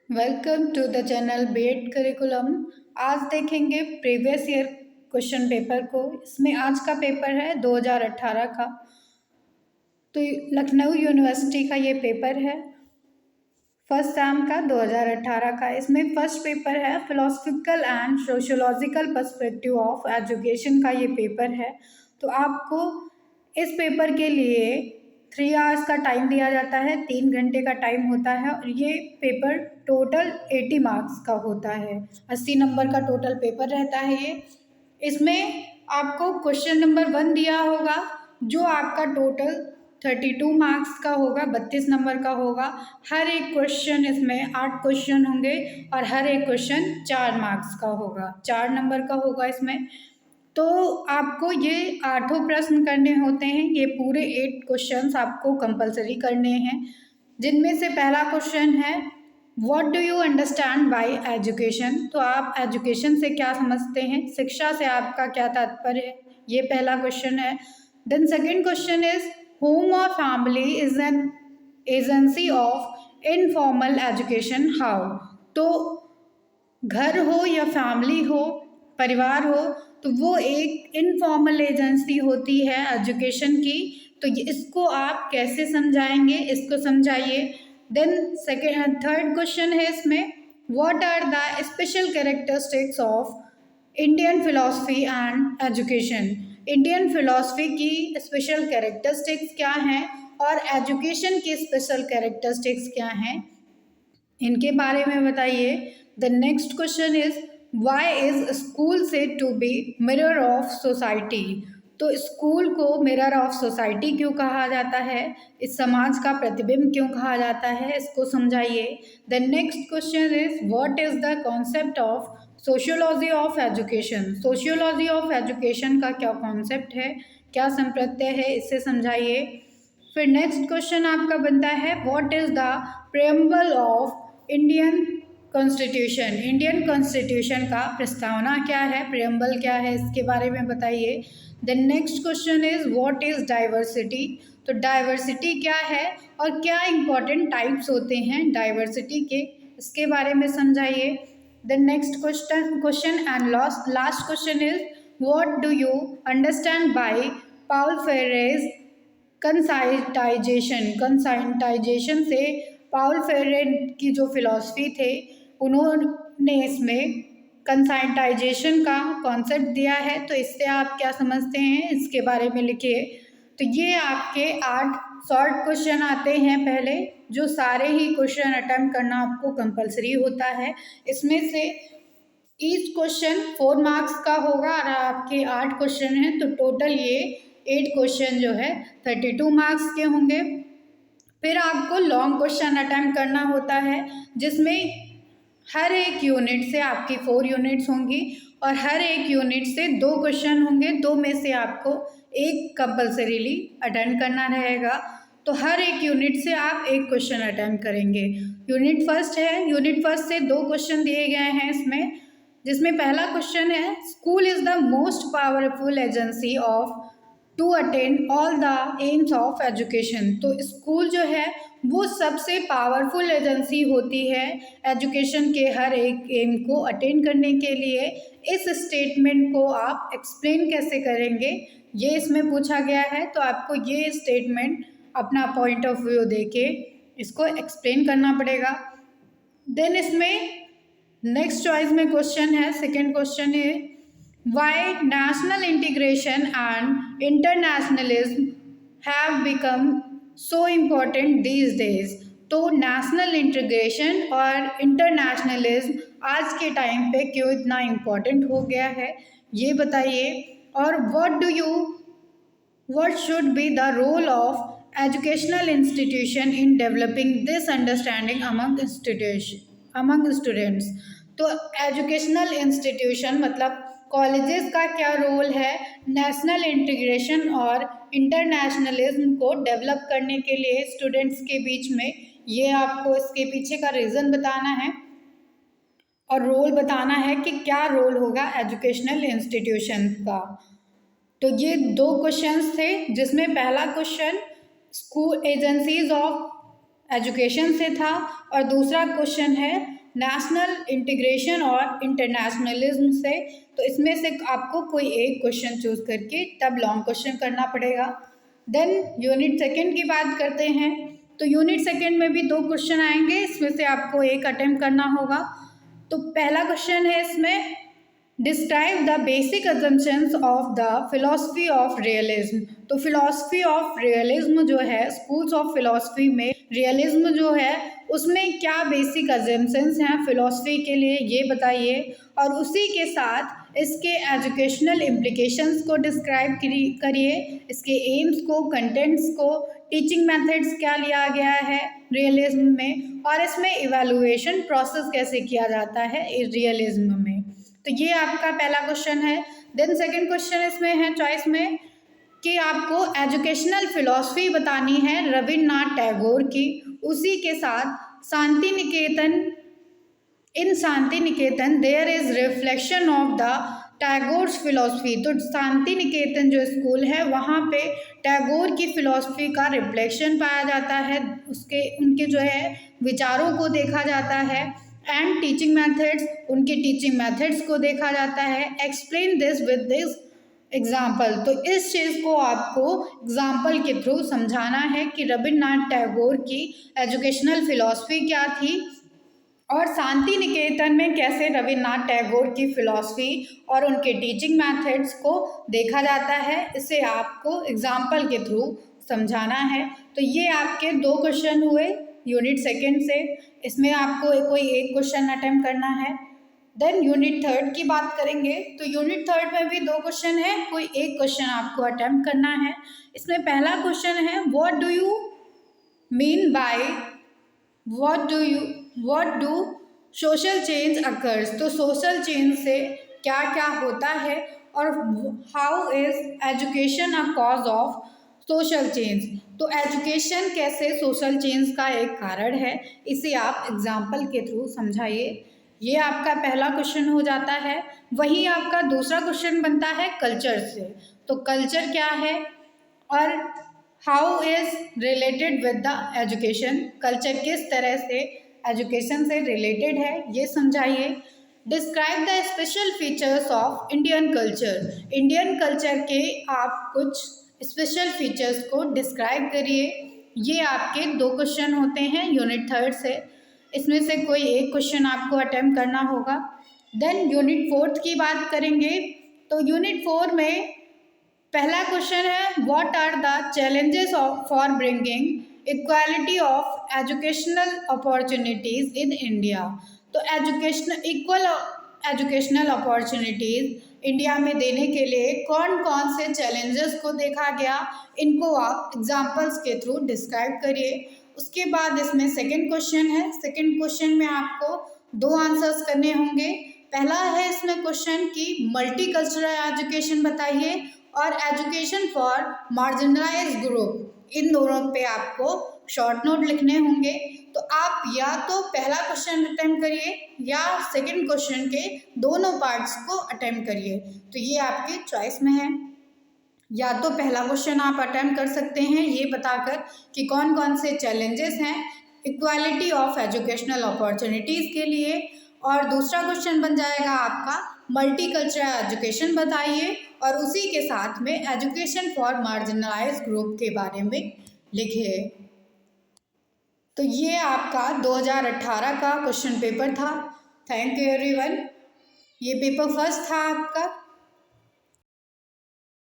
Welcome to the channel B Ed curriculum. आज देखेंगे previous year question paper को। इसमें आज का पेपर है 2018 का। तो लखनऊ यूनिवर्सिटी का ये पेपर है फर्स्ट टर्म का 2018 का। इसमें फर्स्ट पेपर है philosophical and sociological perspective of education का ये पेपर है। तो आपको इस पेपर के लिए 3 आवर्स का टाइम दिया जाता है, 3 घंटे का टाइम होता है और ये पेपर टोटल 80 मार्क्स का होता है। 80 नंबर का टोटल पेपर रहता है ये। इसमें आपको क्वेश्चन नंबर 1 दिया होगा जो आपका टोटल 32 मार्क्स का होगा, 32 नंबर का होगा। हर एक क्वेश्चन इसमें 8 क्वेश्चन होंगे और हर एक क्वेश्चन 4 मार्क्स का होगा, 4 नंबर का होगा इसमें। तो आपको ये 8 प्रश्न करने होते हैं। ये पूरे 8 क्वेश्चंस आपको कंपलसरी करने हैं, जिनमें से पहला क्वेश्चन है what do you understand bye education. तो आप एजुकेशन से क्या समझते हैं, शिक्षा से आपका क्या तात्पर्य है, ये पहला क्वेश्चन है। Then second question is home और family is an agency of informal education how. तो घर हो या फैमिली हो, परिवार हो, तो वो एक इनफॉर्मल एजेंसी होती है एजुकेशन की। तो इसको आप कैसे समझाएंगे, इसको समझाइए। देन थर्ड क्वेश्चन है इसमें what are the special characteristics of Indian philosophy and education. Indian philosophy की स्पेशल कैरेक्टरिस्टिक्स क्या हैं और एजुकेशन की स्पेशल कैरेक्टरिस्टिक्स क्या हैं, इनके बारे में बताइए। The next question is why is school said to be mirror of society. तो स्कूल को मिरर ऑफ सोसाइटी क्यों कहा जाता है, इस समाज का प्रतिबिंब क्यों कहा जाता है, इसको समझाइए। The next question is what is the concept of sociology of education. Sociology of education का क्या कॉन्सेप्ट है, क्या संप्रत्यय है, इसे समझाइए। फिर नेक्स्ट क्वेश्चन आपका बनता है what is the preamble of Indian constitution. Indian constitution का प्रस्तावना क्या है, प्रेम्बल क्या है, इसके बारे में बताइए। The next question is what is diversity. तो डाइवर्सिटी क्या है और क्या इंपॉर्टेंट टाइप्स होते हैं डाइवर्सिटी के, इसके बारे में समझाइए। The next question and last question is what do you understand by Paulo Freire's conscientization से। पाउल फेरे की जो फिलॉसफी थे, उन्होंने इसमें कंसाइटाइजेशन का कॉन्सेप्ट दिया है। तो इससे आप क्या समझते हैं, इसके बारे में लिखिए। तो ये आपके 8 शॉर्ट क्वेश्चन आते हैं पहले, जो सारे ही क्वेश्चन अटेम्प्ट करना आपको कंपलसरी होता है। इसमें से ईच क्वेश्चन 4 मार्क्स का होगा और आपके 8 क्वेश्चन हैं, तो टोटल ये 8 क्वेश्चन जो है 32 मार्क्स के होंगे। फिर आपको लॉन्ग क्वेश्चन अटेम्प्ट करना होता है, जिसमें हर एक यूनिट से आपकी 4 यूनिट्स होंगी और हर एक यूनिट से 2 क्वेश्चन होंगे। 2 में से आपको एक कंपल्सरीली अटेंड करना रहेगा। तो हर एक यूनिट से आप एक क्वेश्चन अटेम्प्ट करेंगे। यूनिट फर्स्ट है, यूनिट फर्स्ट से 2 क्वेश्चन दिए गए हैं इसमें, जिसमें पहला क्वेश्चन है school is the most powerful agency of to attend all the aims of education. तो स्कूल जो है वो सबसे पावरफुल एजेंसी होती है एजुकेशन के हर एक एम को अटेंड करने के लिए। इस स्टेटमेंट को आप एक्सप्लेन कैसे करेंगे, ये इसमें पूछा गया है। तो आपको ये स्टेटमेंट अपना पॉइंट ऑफ व्यू देके इसको एक्सप्लेन करना पड़ेगा। देन इसमें नेक्स्ट चॉइस में क्वेश्चन है, सेकेंड क्वेश्चन है why national integration and internationalism have become so important these days. तो नेशनल इंटीग्रेशन और इंटरनेशनलिज्म आज के टाइम पे क्यों इतना इम्पॉर्टेंट हो गया है, ये बताइए। और what should be the role of educational institution in developing this understanding among students। तो एजुकेशनल इंस्टीट्यूशन मतलब कॉलेजेस का क्या रोल है नेशनल इंटीग्रेशन और इंटरनेशनलिज्म को डेवलप करने के लिए स्टूडेंट्स के बीच में, ये आपको इसके पीछे का रीज़न बताना है और रोल बताना है कि क्या रोल होगा एजुकेशनल इंस्टीट्यूशन का। तो ये 2 क्वेश्चंस थे, जिसमें पहला question school agencies of education से था, और दूसरा क्वेश्चन है नेशनल इंटीग्रेशन और इंटरनेशनलिज्म से। तो इसमें से आपको कोई एक क्वेश्चन चूज करके तब लॉन्ग क्वेश्चन करना पड़ेगा। देन यूनिट सेकंड की बात करते हैं। तो यूनिट सेकंड में भी दो क्वेश्चन आएंगे, इसमें से आपको एक अटेम्प्ट करना होगा। तो पहला क्वेश्चन है इसमें, describe the basic assumptions of the philosophy of realism. तो फिलॉसफी ऑफ रियलिज्म जो है, स्कूल्स ऑफ फिलॉसफी में रियलिज्म जो है उसमें क्या बेसिक अजम्पशंस हैं फिलॉसफी के लिए, ये बताइए। और उसी के साथ इसके एजुकेशनल इम्प्लीकेशंस को डिस्क्राइब करिए, इसके एम्स को, कंटेंट्स को, टीचिंग मेथड्स क्या लिया गया है रियलिज्म में, और इसमें इवैल्यूएशन प्रोसेस कैसे किया जाता है इस रियलिज्म में। तो ये आपका पहला क्वेश्चन है। देन सेकंड क्वेश्चन इसमें है चॉइस में कि आपको एजुकेशनल फिलॉसफी बतानी है रविन्द्रनाथ टैगोर की, उसी के साथ Shanti Niketan, in Shanti Niketan there is reflection of the Tagore's philosophy. तो शांति निकेतन जो स्कूल है वहाँ पे टैगोर की फिलॉसफी का रिफ्लेक्शन पाया जाता है, उसके उनके जो है विचारों को देखा जाता है। एंड टीचिंग मेथड्स, उनके टीचिंग मेथड्स को देखा जाता है। Explain this with this example. तो इस चीज़ को आपको एग्जाम्पल के थ्रू समझाना है कि रविन्द्रनाथ टैगोर की एजुकेशनल फिलॉसफी क्या थी और शांति निकेतन में कैसे रविन्द्रनाथ टैगोर की फिलॉसफी और उनके टीचिंग मेथड्स को देखा जाता है। इसे आपको एग्जाम्पल के थ्रू समझाना है। तो ये आपके दो क्वेश्चन हुए यूनिट सेकंड से, इसमें आपको कोई एक क्वेश्चन अटेम्प्ट करना है। देन यूनिट थर्ड की बात करेंगे। तो यूनिट थर्ड में भी दो क्वेश्चन है, कोई एक क्वेश्चन आपको अटेम्प्ट करना है। इसमें पहला क्वेश्चन है, what do you mean by, what do social change occurs. तो सोशल चेंज से क्या क्या होता है, और how is education a cause of social change. तो एजुकेशन कैसे सोशल चेंज का एक कारण है, इसे आप एग्जाम्पल के थ्रू समझाइए। ये आपका पहला क्वेश्चन हो जाता है। वहीं आपका दूसरा क्वेश्चन बनता है कल्चर से। तो कल्चर क्या है और how is related with the education, culture किस तरह से एजुकेशन से रिलेटेड है, ये समझाइए। Describe the special features of Indian culture. Indian culture के आप कुछ स्पेशल फीचर्स को डिस्क्राइब करिए। ये आपके दो क्वेश्चन होते हैं यूनिट थर्ड से, इसमें से कोई एक क्वेश्चन आपको अटेम्प्ट करना होगा। देन यूनिट फोर्थ की बात करेंगे। तो यूनिट फोर में पहला क्वेश्चन है, what are the challenges for bringing equality of educational opportunities in India. तो इक्वल एजुकेशनल अपॉर्चुनिटीज़ इंडिया में देने के लिए कौन कौन से चैलेंजेस को देखा गया, इनको आप एग्जाम्पल्स के थ्रू डिस्क्राइब करिए। उसके बाद इसमें सेकंड क्वेश्चन है। सेकंड क्वेश्चन में आपको दो आंसर्स करने होंगे। पहला है इसमें क्वेश्चन की मल्टी कल्चरल एजुकेशन बताइए, और एजुकेशन फॉर मार्जिनलाइज्ड ग्रुप, इन दोनों पे आपको शॉर्ट नोट लिखने होंगे। तो आप या तो पहला क्वेश्चन अटेम्प्ट करिए या सेकंड क्वेश्चन के दोनों पार्ट्स को अटेम्प्ट करिए। तो ये आपके चॉइस में है। या तो पहला क्वेश्चन आप अटेम्प्ट कर सकते हैं ये बताकर कि कौन कौन से चैलेंजेस हैं इक्वालिटी ऑफ एजुकेशनल अपॉर्चुनिटीज़ के लिए, और दूसरा क्वेश्चन बन जाएगा आपका मल्टी कल्चरल एजुकेशन बताइए, और उसी के साथ में एजुकेशन फॉर मार्जिनलाइज्ड ग्रुप के बारे में लिखिए। तो ये आपका 2018 का क्वेश्चन पेपर था। Thank you everyone. ये पेपर फर्स्ट था आपका।